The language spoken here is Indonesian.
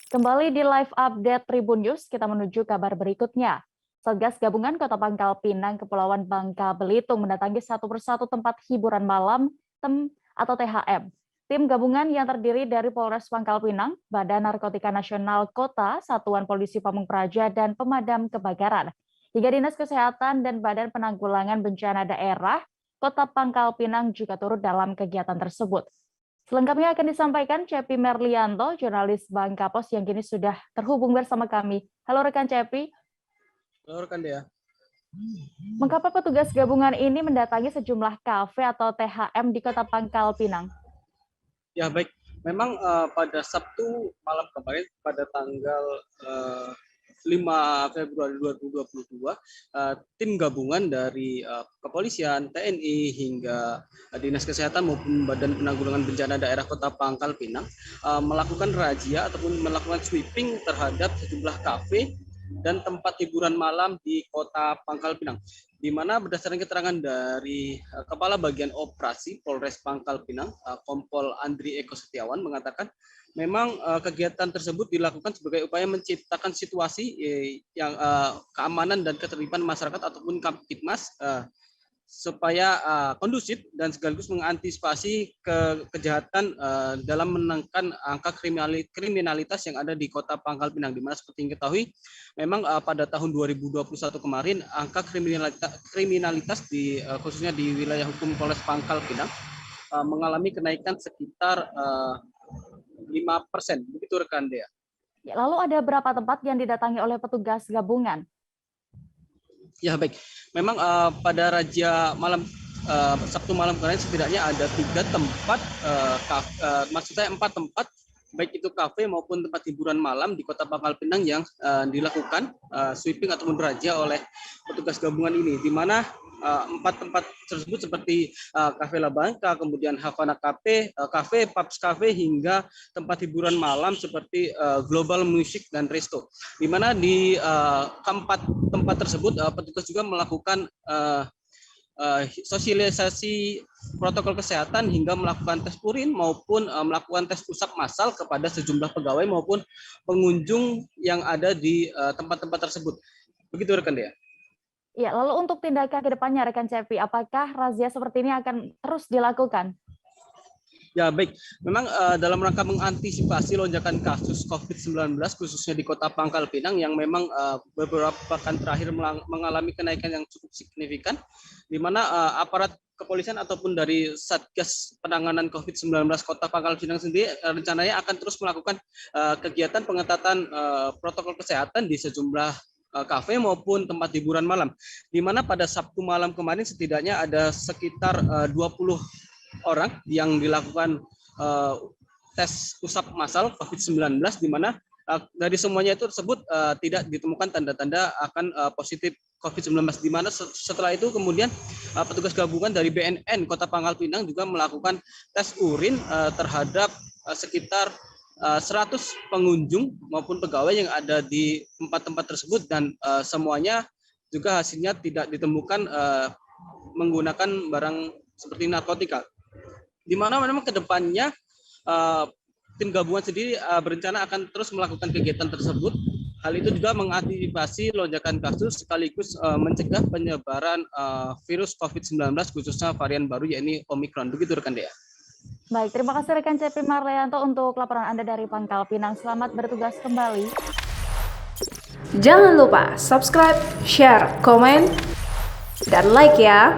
Kembali di live update Tribun News, kita menuju kabar berikutnya. Satgas Gabungan Kota Pangkal Pinang, Kepulauan Bangka Belitung mendatangi satu persatu tempat hiburan malam atau THM. Tim gabungan yang terdiri dari Polres Pangkal Pinang, Badan Narkotika Nasional Kota, Satuan Polisi Pamung Praja, dan Pemadam Kebakaran, hingga Dinas Kesehatan dan Badan Penanggulangan Bencana Daerah Kota Pangkal Pinang juga turut dalam kegiatan tersebut. Selengkapnya akan disampaikan Cepi Merlianto, jurnalis Bangka Pos yang kini sudah terhubung bersama kami. Halo rekan Cepi. Halo rekan Dea. Mengapa petugas gabungan ini mendatangi sejumlah kafe atau THM di Kota Pangkal Pinang? Ya baik, memang pada Sabtu malam kemarin pada tanggal 5 Februari 2022, tim gabungan dari kepolisian, TNI hingga Dinas Kesehatan maupun Badan Penanggulangan Bencana Daerah Kota Pangkal Pinang melakukan razia ataupun melakukan sweeping terhadap sejumlah kafe dan tempat hiburan malam di Kota Pangkal Pinang, di mana berdasarkan keterangan dari Kepala Bagian Operasi Polres Pangkal Pinang, Kompol Andri Eko Setiawan mengatakan memang kegiatan tersebut dilakukan sebagai upaya menciptakan situasi yang keamanan dan ketertiban masyarakat ataupun Kamtibmas supaya kondusif dan sekaligus mengantisipasi kejahatan dalam menangkan angka kriminalitas yang ada di Kota Pangkal Pinang, di mana seperti yang diketahui memang pada tahun 2021 kemarin angka kriminalitas di khususnya di wilayah hukum Polres Pangkal Pinang mengalami kenaikan sekitar 5%, begitu rekan Dea. Lalu ada berapa tempat yang didatangi oleh petugas gabungan? Ya baik, memang pada razia malam Sabtu malam kemarin setidaknya ada 3 tempat, maksud saya 4 tempat, baik itu kafe maupun tempat hiburan malam di Kota Pangkal Pinang yang dilakukan sweeping ataupun razia oleh petugas gabungan ini, di mana 4 tempat tersebut seperti Cafe La Bangka, kemudian Havana Cafe, Pubs Cafe, hingga tempat hiburan malam seperti Global Music dan Resto. Di mana di keempat tempat tersebut petugas juga melakukan sosialisasi protokol kesehatan hingga melakukan tes urin maupun melakukan tes usap massal kepada sejumlah pegawai maupun pengunjung yang ada di tempat-tempat tersebut. Begitu rekan Dea. Ya, lalu untuk tindakan ke depannya rekan Cepi, apakah razia seperti ini akan terus dilakukan? Ya baik, memang dalam rangka mengantisipasi lonjakan kasus COVID-19 khususnya di Kota Pangkal Pinang yang memang beberapa pekan terakhir mengalami kenaikan yang cukup signifikan, di mana aparat kepolisian ataupun dari Satgas Penanganan COVID-19 Kota Pangkal Pinang sendiri rencananya akan terus melakukan kegiatan pengetatan protokol kesehatan di sejumlah kafe maupun tempat hiburan malam, di mana pada Sabtu malam kemarin setidaknya ada sekitar 20 orang yang dilakukan tes usap massal COVID-19, di mana dari semuanya itu tersebut tidak ditemukan tanda-tanda akan positif COVID-19, di mana setelah itu kemudian petugas gabungan dari BNN Kota Pangkal Pinang juga melakukan tes urin terhadap sekitar 100 pengunjung maupun pegawai yang ada di tempat-tempat tersebut, dan semuanya juga hasilnya tidak ditemukan menggunakan barang seperti narkotika. Di mana memang kedepannya tim gabungan sendiri berencana akan terus melakukan kegiatan tersebut. Hal itu juga mengantisipasi lonjakan kasus sekaligus mencegah penyebaran virus COVID-19 khususnya varian baru yakni Omicron. Begitu rekan Dea. Baik, terima kasih rekan Cepi Marlianto untuk laporan Anda dari Pangkal Pinang. Selamat bertugas kembali. Jangan lupa subscribe, share, komen, dan like ya.